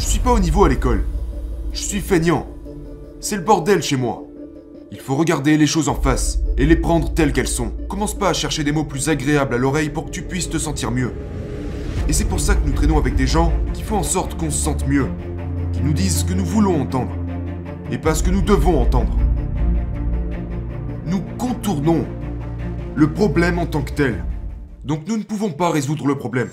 Je suis pas au niveau à l'école. Je suis feignant. C'est le bordel chez moi. Il faut regarder les choses en face et les prendre telles qu'elles sont. Commence pas à chercher des mots plus agréables à l'oreille pour que tu puisses te sentir mieux. Et c'est pour ça que nous traînons avec des gens qui font en sorte qu'on se sente mieux, qui nous disent ce que nous voulons entendre, et pas ce que nous devons entendre. Nous contournons le problème en tant que tel. Donc nous ne pouvons pas résoudre le problème.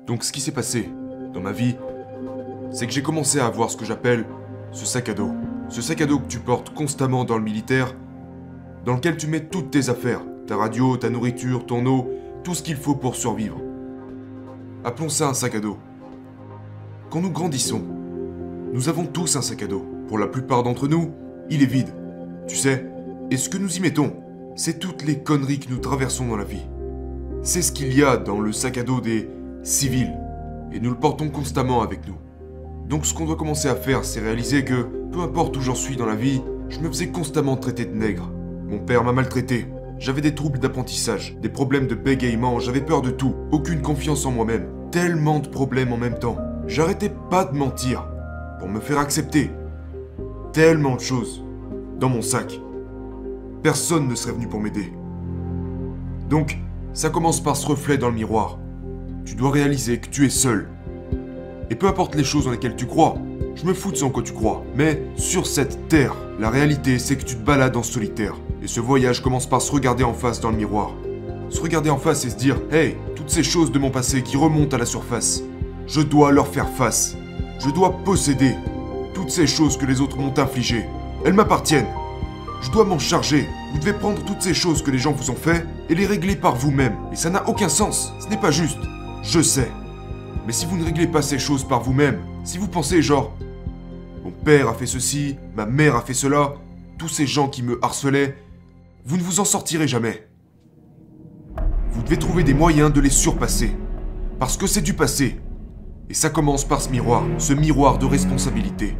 Donc ce qui s'est passé dans ma vie, c'est que j'ai commencé à avoir ce que j'appelle ce sac à dos. Ce sac à dos que tu portes constamment dans le militaire, dans lequel tu mets toutes tes affaires, ta radio, ta nourriture, ton eau, tout ce qu'il faut pour survivre. Appelons ça un sac à dos. Quand nous grandissons, nous avons tous un sac à dos. Pour la plupart d'entre nous, il est vide. Tu sais, et ce que nous y mettons, c'est toutes les conneries que nous traversons dans la vie. C'est ce qu'il y a dans le sac à dos des civils, et nous le portons constamment avec nous. Donc ce qu'on doit commencer à faire, c'est réaliser que, peu importe où j'en suis dans la vie, je me faisais constamment traiter de nègre. Mon père m'a maltraité, j'avais des troubles d'apprentissage, des problèmes de bégaiement, j'avais peur de tout, aucune confiance en moi-même, tellement de problèmes en même temps. J'arrêtais pas de mentir, pour me faire accepter. Tellement de choses, dans mon sac. Personne ne serait venu pour m'aider. Donc, ça commence par ce reflet dans le miroir. Tu dois réaliser que tu es seul. Et peu importe les choses dans lesquelles tu crois, je me fous de ce en quoi tu crois. Mais sur cette terre, la réalité c'est que tu te balades en solitaire. Et ce voyage commence par se regarder en face dans le miroir. Se regarder en face et se dire « Hey, toutes ces choses de mon passé qui remontent à la surface, je dois leur faire face. Je dois posséder toutes ces choses que les autres m'ont infligées. Elles m'appartiennent. Je dois m'en charger. Vous devez prendre toutes ces choses que les gens vous ont fait et les régler par vous-même. Et ça n'a aucun sens. Ce n'est pas juste. Je sais. Mais si vous ne réglez pas ces choses par vous-même, si vous pensez genre « Mon père a fait ceci, ma mère a fait cela, tous ces gens qui me harcelaient », vous ne vous en sortirez jamais. Vous devez trouver des moyens de les surpasser. Parce que c'est du passé. Et ça commence par ce miroir de responsabilité.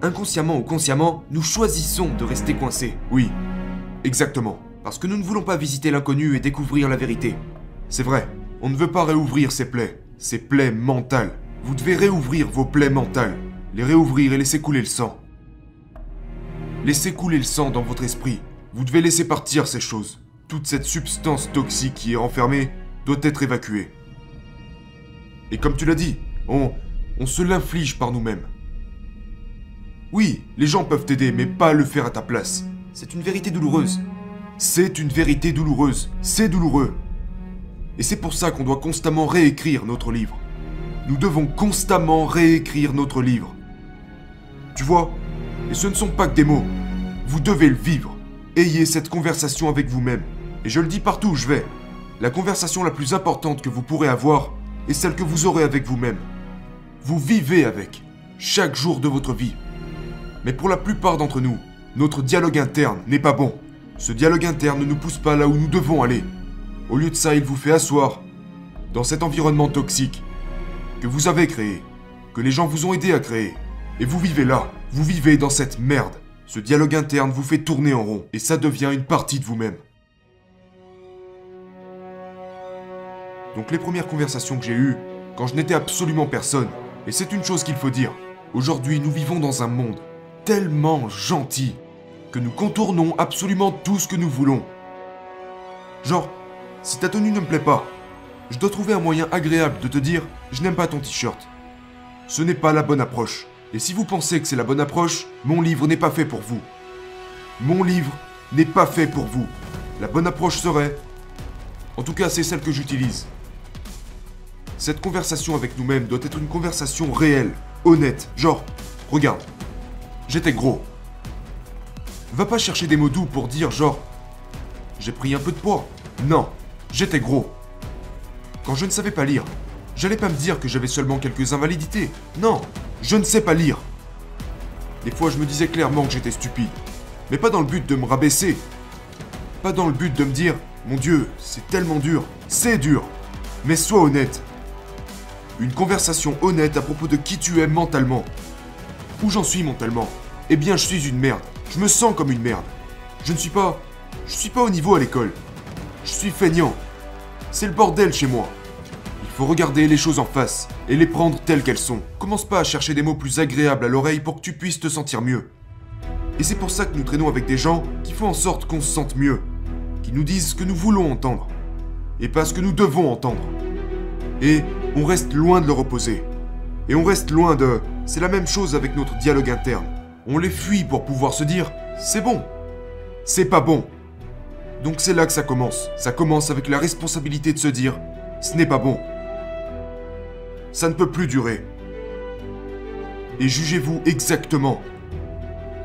Inconsciemment ou consciemment, nous choisissons de rester coincés. Oui, exactement. Parce que nous ne voulons pas visiter l'inconnu et découvrir la vérité. C'est vrai, on ne veut pas réouvrir ces plaies mentales. Vous devez réouvrir vos plaies mentales. Les réouvrir et laisser couler le sang. Laissez couler le sang dans votre esprit. Vous devez laisser partir ces choses. Toute cette substance toxique qui est renfermée doit être évacuée. Et comme tu l'as dit, on se l'inflige par nous-mêmes. Oui, les gens peuvent t'aider, mais pas le faire à ta place. C'est une vérité douloureuse. C'est une vérité douloureuse. C'est douloureux. Et c'est pour ça qu'on doit constamment réécrire notre livre. Nous devons constamment réécrire notre livre. Tu vois, et ce ne sont pas que des mots. Vous devez le vivre. Ayez cette conversation avec vous-même. Et je le dis partout où je vais. La conversation la plus importante que vous pourrez avoir est celle que vous aurez avec vous-même. Vous vivez avec, chaque jour de votre vie. Mais pour la plupart d'entre nous, notre dialogue interne n'est pas bon. Ce dialogue interne ne nous pousse pas là où nous devons aller. Au lieu de ça, il vous fait asseoir dans cet environnement toxique que vous avez créé, que les gens vous ont aidé à créer. Et vous vivez là, vous vivez dans cette merde. Ce dialogue interne vous fait tourner en rond, et ça devient une partie de vous-même. Donc les premières conversations que j'ai eues, quand je n'étais absolument personne, et c'est une chose qu'il faut dire, aujourd'hui nous vivons dans un monde tellement gentil, que nous contournons absolument tout ce que nous voulons. Genre, si ta tenue ne me plaît pas, je dois trouver un moyen agréable de te dire « Je n'aime pas ton t-shirt ». Ce n'est pas la bonne approche. Et si vous pensez que c'est la bonne approche, mon livre n'est pas fait pour vous. Mon livre n'est pas fait pour vous. La bonne approche serait... En tout cas, c'est celle que j'utilise. Cette conversation avec nous-mêmes doit être une conversation réelle, honnête. Genre, regarde, j'étais gros. Va pas chercher des mots doux pour dire genre... J'ai pris un peu de poids. Non, j'étais gros. Quand je ne savais pas lire, j'allais pas me dire que j'avais seulement quelques invalidités. Non, je ne sais pas lire. Des fois, je me disais clairement que j'étais stupide. Mais pas dans le but de me rabaisser. Pas dans le but de me dire « Mon Dieu, c'est tellement dur. » C'est dur. Mais sois honnête. Une conversation honnête à propos de qui tu es mentalement. Où j'en suis mentalement? Eh bien, je suis une merde. Je me sens comme une merde. Je suis pas au niveau à l'école. Je suis feignant. C'est le bordel chez moi. Il faut regarder les choses en face et les prendre telles qu'elles sont. Commence pas à chercher des mots plus agréables à l'oreille pour que tu puisses te sentir mieux. Et c'est pour ça que nous traînons avec des gens qui font en sorte qu'on se sente mieux, qui nous disent ce que nous voulons entendre, et pas ce que nous devons entendre. Et on reste loin de leur opposer. Et on reste loin de... C'est la même chose avec notre dialogue interne. On les fuit pour pouvoir se dire « c'est bon ». C'est pas bon. Donc c'est là que ça commence. Ça commence avec la responsabilité de se dire « ce n'est pas bon ». Ça ne peut plus durer. Et jugez-vous exactement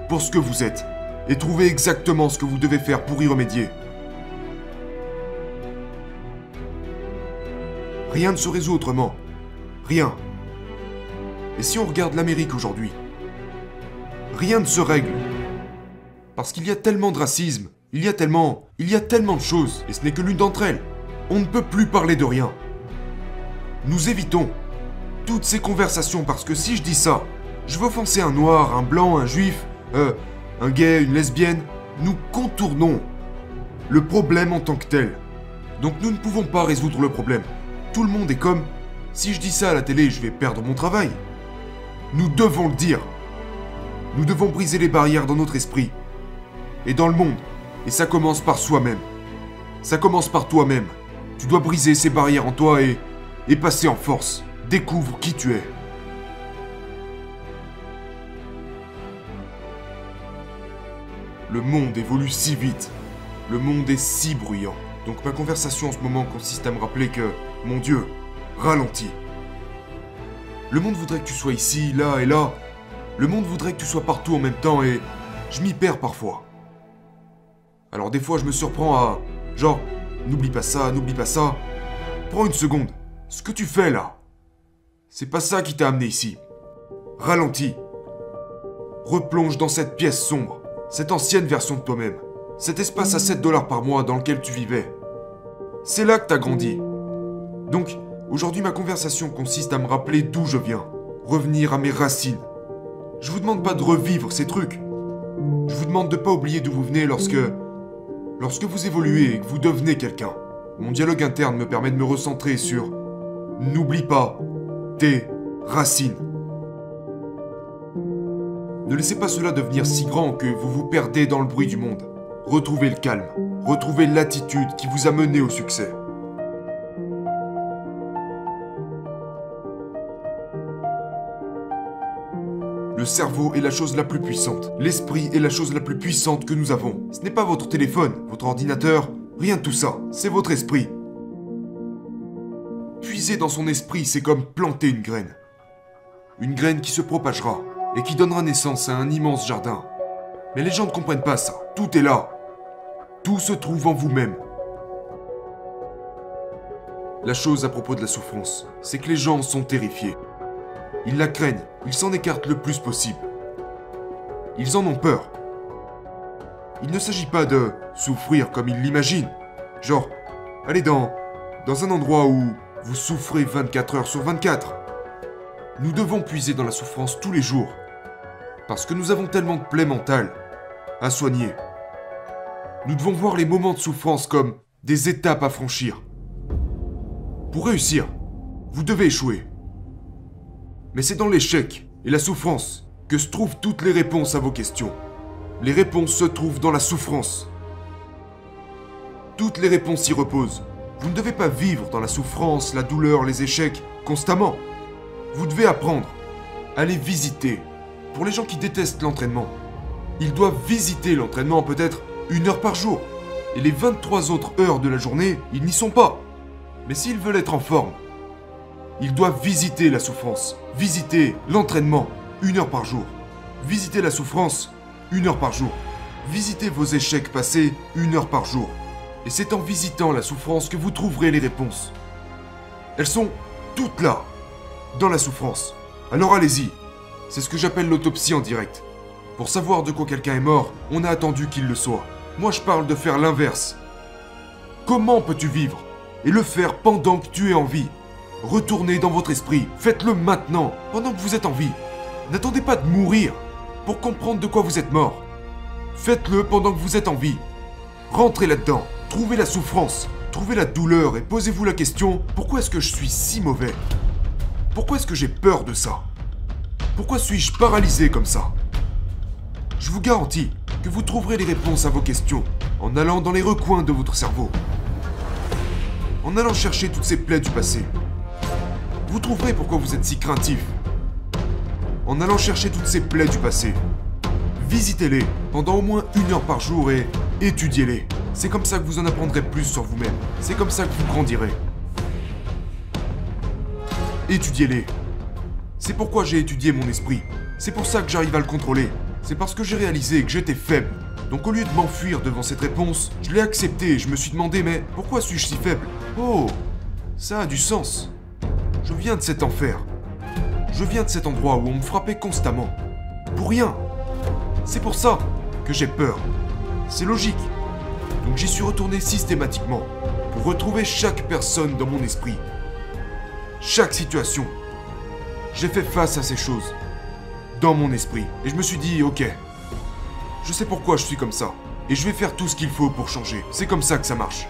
pour ce que vous êtes. Et trouvez exactement ce que vous devez faire pour y remédier. Rien ne se résout autrement. Rien. Et si on regarde l'Amérique aujourd'hui, rien ne se règle. Parce qu'il y a tellement de racisme, il y a tellement de choses, et ce n'est que l'une d'entre elles. On ne peut plus parler de rien. Nous évitons toutes ces conversations parce que si je dis ça, je veux offenser un noir, un blanc, un juif, un gay, une lesbienne. Nous contournons le problème en tant que tel. Donc nous ne pouvons pas résoudre le problème. Tout le monde est comme, si je dis ça à la télé, je vais perdre mon travail. Nous devons le dire. Nous devons briser les barrières dans notre esprit. Et dans le monde. Et ça commence par soi-même. Ça commence par toi-même. Tu dois briser ces barrières en toi et passer en force. Découvre qui tu es. Le monde évolue si vite. Le monde est si bruyant. Donc ma conversation en ce moment consiste à me rappeler que, mon Dieu, ralentis. Le monde voudrait que tu sois ici, là et là. Le monde voudrait que tu sois partout en même temps et je m'y perds parfois. Alors des fois je me surprends à... Genre, n'oublie pas ça, n'oublie pas ça. Prends une seconde. Ce que tu fais là, c'est pas ça qui t'a amené ici. Ralentis. Replonge dans cette pièce sombre, cette ancienne version de toi-même. Cet espace à 7 $ par mois dans lequel tu vivais. C'est là que t'as grandi. Donc, aujourd'hui ma conversation consiste à me rappeler d'où je viens. Revenir à mes racines. Je vous demande pas de revivre ces trucs. Je vous demande de pas oublier d'où vous venez lorsque vous évoluez et que vous devenez quelqu'un. Mon dialogue interne me permet de me recentrer sur « N'oublie pas tes racines ». Ne laissez pas cela devenir si grand que vous vous perdez dans le bruit du monde. Retrouvez le calme. Retrouvez l'attitude qui vous a mené au succès. Le cerveau est la chose la plus puissante. L'esprit est la chose la plus puissante que nous avons. Ce n'est pas votre téléphone, votre ordinateur, rien de tout ça. C'est votre esprit. Puiser dans son esprit, c'est comme planter une graine. Une graine qui se propagera et qui donnera naissance à un immense jardin. Mais les gens ne comprennent pas ça. Tout est là. Tout se trouve en vous-même. La chose à propos de la souffrance, c'est que les gens sont terrifiés. Ils la craignent, ils s'en écartent le plus possible. Ils en ont peur. Il ne s'agit pas de souffrir comme ils l'imaginent. Genre, allez dans un endroit où vous souffrez 24 heures sur 24. Nous devons puiser dans la souffrance tous les jours. Parce que nous avons tellement de plaies mentales à soigner. Nous devons voir les moments de souffrance comme des étapes à franchir. Pour réussir, vous devez échouer. Mais c'est dans l'échec et la souffrance que se trouvent toutes les réponses à vos questions. Les réponses se trouvent dans la souffrance. Toutes les réponses y reposent. Vous ne devez pas vivre dans la souffrance, la douleur, les échecs, constamment. Vous devez apprendre à les visiter. Pour les gens qui détestent l'entraînement, ils doivent visiter l'entraînement peut-être 1 heure par jour. Et les 23 autres heures de la journée, ils n'y sont pas. Mais s'ils veulent être en forme, ils doivent visiter la souffrance, visiter l'entraînement 1 heure par jour. Visiter la souffrance 1 heure par jour. Visitez vos échecs passés 1 heure par jour. Et c'est en visitant la souffrance que vous trouverez les réponses. Elles sont toutes là, dans la souffrance. Alors allez-y. C'est ce que j'appelle l'autopsie en direct. Pour savoir de quoi quelqu'un est mort, on a attendu qu'il le soit. Moi je parle de faire l'inverse. Comment peux-tu vivre et le faire pendant que tu es en vie? Retournez dans votre esprit, faites-le maintenant, pendant que vous êtes en vie. N'attendez pas de mourir pour comprendre de quoi vous êtes mort. Faites-le pendant que vous êtes en vie. Rentrez là-dedans, trouvez la souffrance, trouvez la douleur et posez-vous la question, pourquoi est-ce que je suis si mauvais? Pourquoi est-ce que j'ai peur de ça? Pourquoi suis-je paralysé comme ça? Je vous garantis que vous trouverez les réponses à vos questions en allant dans les recoins de votre cerveau. En allant chercher toutes ces plaies du passé. Vous trouverez pourquoi vous êtes si craintif. En allant chercher toutes ces plaies du passé. Visitez-les pendant au moins 1 heure par jour et étudiez-les. C'est comme ça que vous en apprendrez plus sur vous-même. C'est comme ça que vous grandirez. Étudiez-les. C'est pourquoi j'ai étudié mon esprit. C'est pour ça que j'arrive à le contrôler. C'est parce que j'ai réalisé que j'étais faible. Donc au lieu de m'enfuir devant cette réponse, je l'ai acceptée et je me suis demandé, mais pourquoi suis-je si faible? Oh, ça a du sens. Je viens de cet enfer. Je viens de cet endroit où on me frappait constamment. Pour rien. C'est pour ça que j'ai peur. C'est logique. Donc j'y suis retourné systématiquement pour retrouver chaque personne dans mon esprit. Chaque situation. J'ai fait face à ces choses dans mon esprit. Et je me suis dit, ok, je sais pourquoi je suis comme ça. Et je vais faire tout ce qu'il faut pour changer. C'est comme ça que ça marche.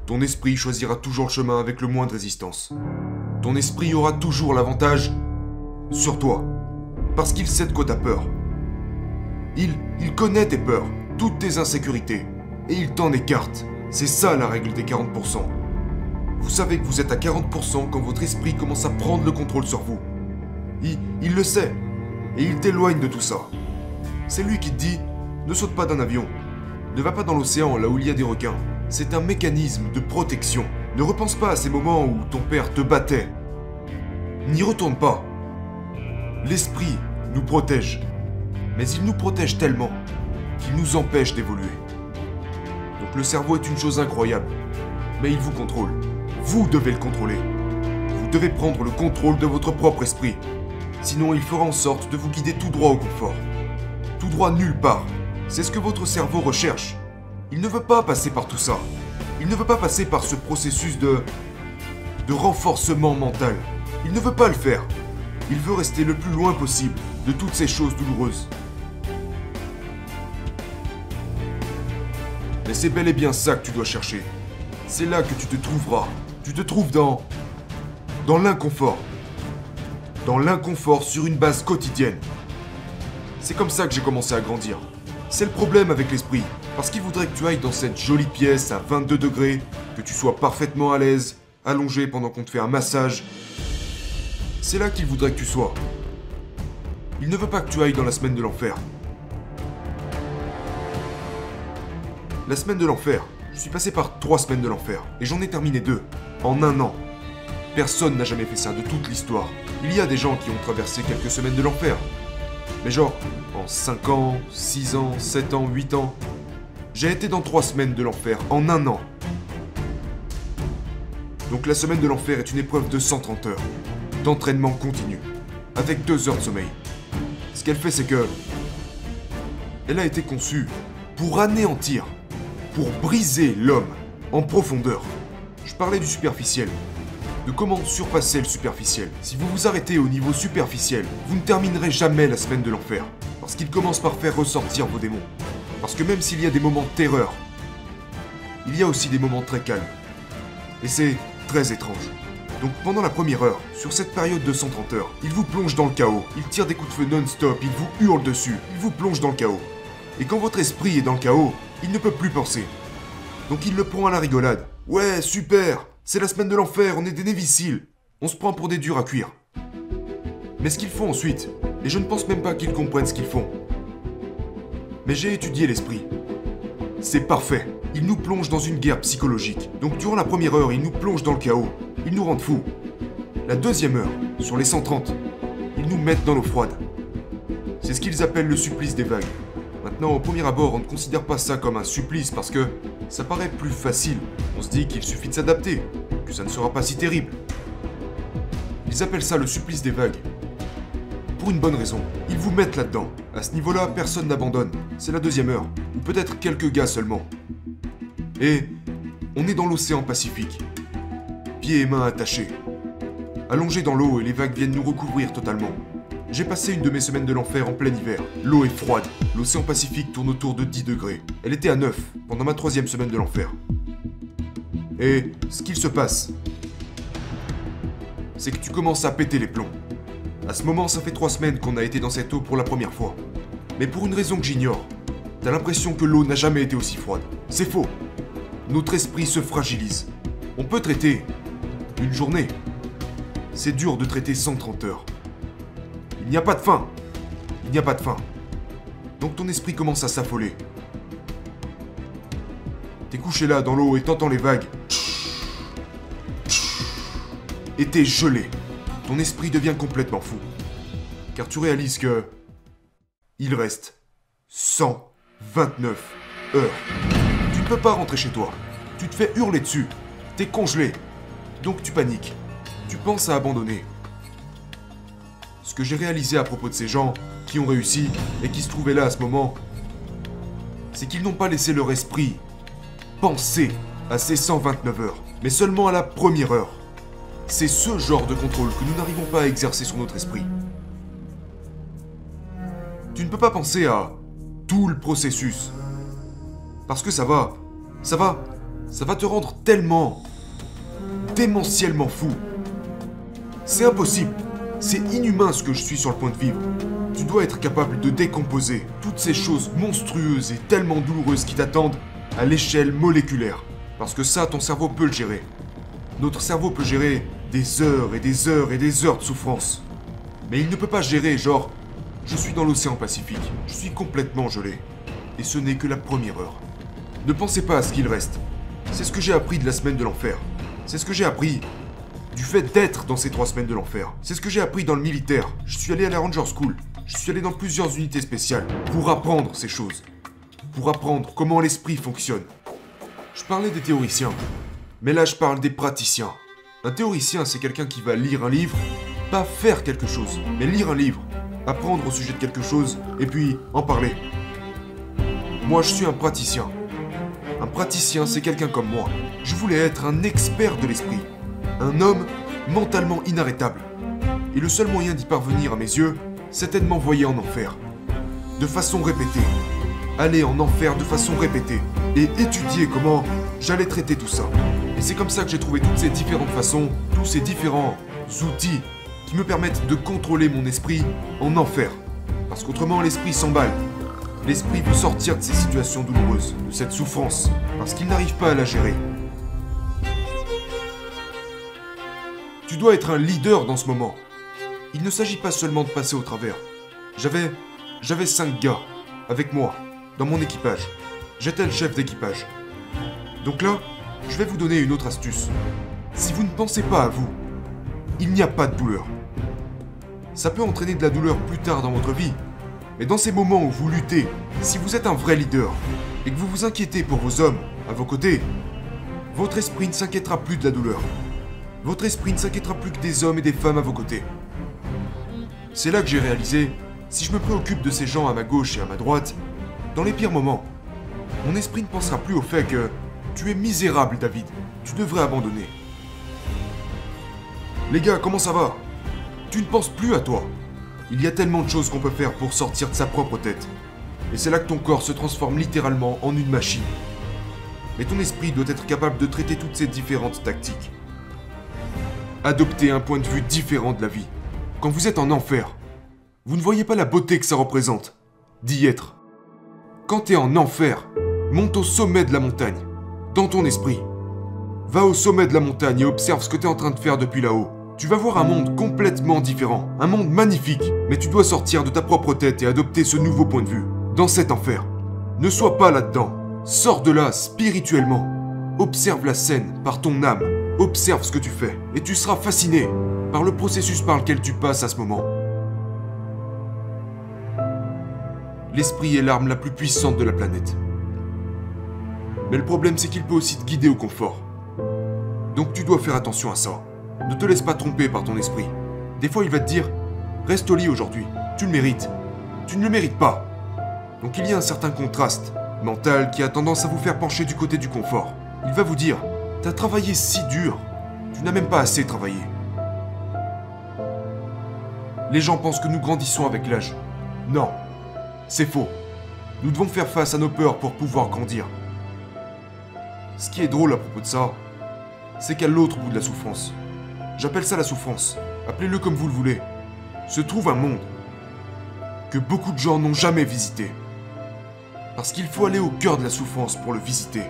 Ton esprit choisira toujours le chemin avec le moins de résistance. Ton esprit aura toujours l'avantage sur toi. Parce qu'il sait de quoi t'as peur. Il connaît tes peurs, toutes tes insécurités. Et il t'en écarte. C'est ça la règle des 40%. Vous savez que vous êtes à 40% quand votre esprit commence à prendre le contrôle sur vous. Il le sait. Et il t'éloigne de tout ça. C'est lui qui te dit, ne saute pas d'un avion. Ne va pas dans l'océan là où il y a des requins. C'est un mécanisme de protection. Ne repense pas à ces moments où ton père te battait. N'y retourne pas. L'esprit nous protège. Mais il nous protège tellement qu'il nous empêche d'évoluer. Donc le cerveau est une chose incroyable. Mais il vous contrôle. Vous devez le contrôler. Vous devez prendre le contrôle de votre propre esprit. Sinon il fera en sorte de vous guider tout droit au confort. Tout droit nulle part. C'est ce que votre cerveau recherche. Il ne veut pas passer par tout ça. Il ne veut pas passer par ce processus de renforcement mental. Il ne veut pas le faire. Il veut rester le plus loin possible de toutes ces choses douloureuses. Mais c'est bel et bien ça que tu dois chercher. C'est là que tu te trouveras. Tu te trouves dans l'inconfort. Dans l'inconfort sur une base quotidienne. C'est comme ça que j'ai commencé à grandir. C'est le problème avec l'esprit. Parce qu'il voudrait que tu ailles dans cette jolie pièce à 22 degrés, que tu sois parfaitement à l'aise, allongé pendant qu'on te fait un massage. C'est là qu'il voudrait que tu sois. Il ne veut pas que tu ailles dans la semaine de l'enfer. La semaine de l'enfer. Je suis passé par 3 semaines de l'enfer. Et j'en ai terminé 2. En 1 an. Personne n'a jamais fait ça de toute l'histoire. Il y a des gens qui ont traversé quelques semaines de l'enfer. Mais genre, en 5 ans, 6 ans, 7 ans, 8 ans... J'ai été dans 3 semaines de l'enfer en 1 an. Donc la semaine de l'enfer est une épreuve de 130 heures. D'entraînement continu. Avec 2 heures de sommeil. Ce qu'elle fait, c'est que... Elle a été conçue pour anéantir. Pour briser l'homme en profondeur. Je parlais du superficiel. De comment surpasser le superficiel. Si vous vous arrêtez au niveau superficiel, vous ne terminerez jamais la semaine de l'enfer. Parce qu'il commence par faire ressortir vos démons. Parce que même s'il y a des moments de terreur, il y a aussi des moments très calmes. Et c'est très étrange. Donc pendant la première heure, sur cette période de 130 heures, il vous plonge dans le chaos. Il tire des coups de feu non-stop, il vous hurle dessus, il vous plonge dans le chaos. Et quand votre esprit est dans le chaos, il ne peut plus penser. Donc il le prend à la rigolade. Ouais, super, c'est la semaine de l'enfer, on est des néviciles. On se prend pour des durs à cuire. Mais ce qu'ils font ensuite, et je ne pense même pas qu'ils comprennent ce qu'ils font. Mais j'ai étudié l'esprit. C'est parfait. Ils nous plongent dans une guerre psychologique. Donc durant la première heure, ils nous plongent dans le chaos. Ils nous rendent fous. La deuxième heure, sur les 130, ils nous mettent dans l'eau froide. C'est ce qu'ils appellent le supplice des vagues. Maintenant, au premier abord, on ne considère pas ça comme un supplice parce que ça paraît plus facile. On se dit qu'il suffit de s'adapter, que ça ne sera pas si terrible. Ils appellent ça le supplice des vagues. pour une bonne raison. Ils vous mettent là-dedans. À ce niveau-là, personne n'abandonne. C'est la deuxième heure. Ou peut-être quelques gars seulement. Et on est dans l'océan Pacifique. Pieds et mains attachés. Allongés dans l'eau et les vagues viennent nous recouvrir totalement. J'ai passé une de mes semaines de l'enfer en plein hiver. L'eau est froide. L'océan Pacifique tourne autour de 10 degrés. Elle était à 9 pendant ma 3e semaine de l'enfer. Et ce qu'il se passe, c'est que tu commences à péter les plombs. À ce moment, ça fait 3 semaines qu'on a été dans cette eau pour la première fois. Mais pour une raison que j'ignore, t'as l'impression que l'eau n'a jamais été aussi froide. C'est faux. Notre esprit se fragilise. On peut traiter une journée. C'est dur de traiter 130 heures. Il n'y a pas de fin. Il n'y a pas de fin. Donc ton esprit commence à s'affoler. T'es couché là dans l'eau et t'entends les vagues. Et t'es gelé. Ton esprit devient complètement fou. Car tu réalises que... il reste 129 heures. Tu ne peux pas rentrer chez toi. Tu te fais hurler dessus. T'es congelé. Donc tu paniques. Tu penses à abandonner. Ce que j'ai réalisé à propos de ces gens qui ont réussi et qui se trouvaient là à ce moment, c'est qu'ils n'ont pas laissé leur esprit penser à ces 129 heures, mais seulement à la première heure. C'est ce genre de contrôle que nous n'arrivons pas à exercer sur notre esprit. Tu ne peux pas penser à tout le processus. Parce que ça va te rendre tellement, démentiellement fou. C'est impossible. C'est inhumain ce que je suis sur le point de vivre. Tu dois être capable de décomposer toutes ces choses monstrueuses et tellement douloureuses qui t'attendent à l'échelle moléculaire. Parce que ça, ton cerveau peut le gérer. Notre cerveau peut gérer des heures et des heures et des heures de souffrance. Mais il ne peut pas gérer, genre, je suis dans l'océan Pacifique, je suis complètement gelé. Et ce n'est que la première heure. Ne pensez pas à ce qu'il reste. C'est ce que j'ai appris de la semaine de l'enfer. C'est ce que j'ai appris du fait d'être dans ces 3 semaines de l'enfer. C'est ce que j'ai appris dans le militaire. Je suis allé à la Ranger School. Je suis allé dans plusieurs unités spéciales pour apprendre ces choses. Pour apprendre comment l'esprit fonctionne. Je parlais des théoriciens. Mais là, je parle des praticiens. Un théoricien, c'est quelqu'un qui va lire un livre, pas faire quelque chose, mais lire un livre, apprendre au sujet de quelque chose, et puis en parler. Moi, je suis un praticien. Un praticien, c'est quelqu'un comme moi. Je voulais être un expert de l'esprit. Un homme mentalement inarrêtable. Et le seul moyen d'y parvenir à mes yeux, c'était de m'envoyer en enfer. De façon répétée. Aller en enfer de façon répétée. Et étudier comment j'allais traiter tout ça. Et c'est comme ça que j'ai trouvé toutes ces différentes façons, tous ces différents outils qui me permettent de contrôler mon esprit en enfer. Parce qu'autrement, l'esprit s'emballe. L'esprit veut sortir de ces situations douloureuses, de cette souffrance, parce qu'il n'arrive pas à la gérer. Tu dois être un leader dans ce moment. Il ne s'agit pas seulement de passer au travers. J'avais 5 gars, avec moi, dans mon équipage. J'étais le chef d'équipage. Donc là, je vais vous donner une autre astuce. Si vous ne pensez pas à vous, il n'y a pas de douleur. Ça peut entraîner de la douleur plus tard dans votre vie. Mais dans ces moments où vous luttez, si vous êtes un vrai leader, et que vous vous inquiétez pour vos hommes à vos côtés, votre esprit ne s'inquiétera plus de la douleur. Votre esprit ne s'inquiétera plus que des hommes et des femmes à vos côtés. C'est là que j'ai réalisé, si je me préoccupe de ces gens à ma gauche et à ma droite, dans les pires moments, mon esprit ne pensera plus au fait que tu es misérable, David. Tu devrais abandonner. Les gars, comment ça va? Tu ne penses plus à toi. Il y a tellement de choses qu'on peut faire pour sortir de sa propre tête. Et c'est là que ton corps se transforme littéralement en une machine. Mais ton esprit doit être capable de traiter toutes ces différentes tactiques. Adopter un point de vue différent de la vie. Quand vous êtes en enfer, vous ne voyez pas la beauté que ça représente d'y être. Quand t'es en enfer, monte au sommet de la montagne, dans ton esprit. Va au sommet de la montagne et observe ce que t'es en train de faire depuis là-haut. Tu vas voir un monde complètement différent, un monde magnifique, mais tu dois sortir de ta propre tête et adopter ce nouveau point de vue, dans cet enfer. Ne sois pas là-dedans, sors de là spirituellement. Observe la scène par ton âme, observe ce que tu fais, et tu seras fasciné par le processus par lequel tu passes à ce moment. L'esprit est l'arme la plus puissante de la planète. Mais le problème, c'est qu'il peut aussi te guider au confort. Donc tu dois faire attention à ça. Ne te laisse pas tromper par ton esprit. Des fois, il va te dire Reste au lit aujourd'hui. Tu le mérites. Tu ne le mérites pas. Donc il y a un certain contraste mental qui a tendance à vous faire pencher du côté du confort. Il va vous dire, t'as travaillé si dur. Tu n'as même pas assez travaillé. Les gens pensent que nous grandissons avec l'âge. Non, c'est faux. Nous devons faire face à nos peurs pour pouvoir grandir. Ce qui est drôle à propos de ça, c'est qu'à l'autre bout de la souffrance, j'appelle ça la souffrance, appelez-le comme vous le voulez, se trouve un monde que beaucoup de gens n'ont jamais visité. Parce qu'il faut aller au cœur de la souffrance pour le visiter.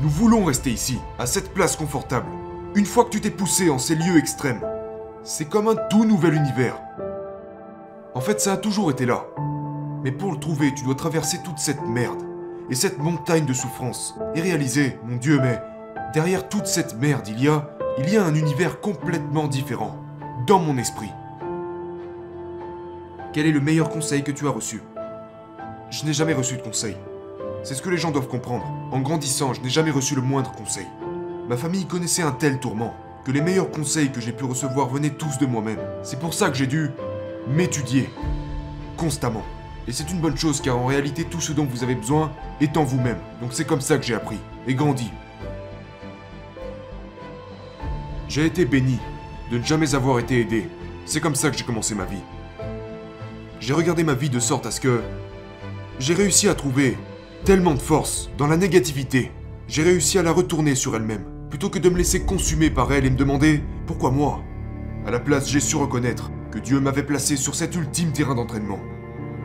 Nous voulons rester ici, à cette place confortable. Une fois que tu t'es poussé en ces lieux extrêmes, c'est comme un tout nouvel univers. En fait, ça a toujours été là. Mais pour le trouver, tu dois traverser toute cette merde et cette montagne de souffrance et réaliser, mon Dieu, mais derrière toute cette merde, il y a un univers complètement différent, dans mon esprit. Quel est le meilleur conseil que tu as reçu? Je n'ai jamais reçu de conseil. C'est ce que les gens doivent comprendre. En grandissant, je n'ai jamais reçu le moindre conseil. Ma famille connaissait un tel tourment que les meilleurs conseils que j'ai pu recevoir venaient tous de moi-même. C'est pour ça que j'ai dû m'étudier constamment. Et c'est une bonne chose car en réalité tout ce dont vous avez besoin est en vous-même. Donc c'est comme ça que j'ai appris et grandi. J'ai été béni de ne jamais avoir été aidé. C'est comme ça que j'ai commencé ma vie. J'ai regardé ma vie de sorte à ce que j'ai réussi à trouver tellement de force dans la négativité. J'ai réussi à la retourner sur elle-même, plutôt que de me laisser consumer par elle et me demander « Pourquoi moi ?» À la place, j'ai su reconnaître que Dieu m'avait placé sur cet ultime terrain d'entraînement,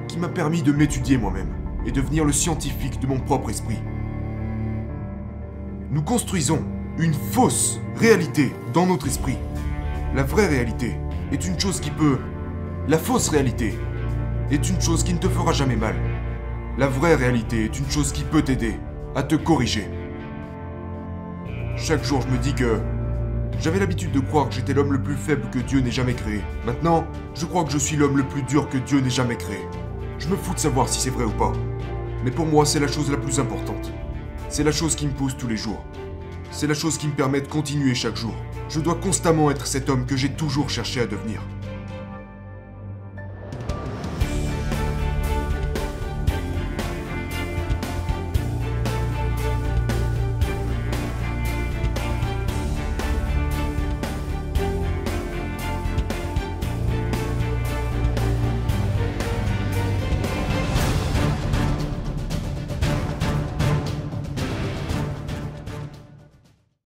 qui m'a permis de m'étudier moi-même et devenir le scientifique de mon propre esprit. Nous construisons une fausse réalité dans notre esprit. La vraie réalité est une chose qui peut... La fausse réalité est une chose qui ne te fera jamais mal. La vraie réalité est une chose qui peut t'aider à te corriger. Chaque jour, je me dis que j'avais l'habitude de croire que j'étais l'homme le plus faible que Dieu n'ait jamais créé. Maintenant, je crois que je suis l'homme le plus dur que Dieu n'ait jamais créé. Je me fous de savoir si c'est vrai ou pas. Mais pour moi, c'est la chose la plus importante. C'est la chose qui me pousse tous les jours. C'est la chose qui me permet de continuer chaque jour. Je dois constamment être cet homme que j'ai toujours cherché à devenir.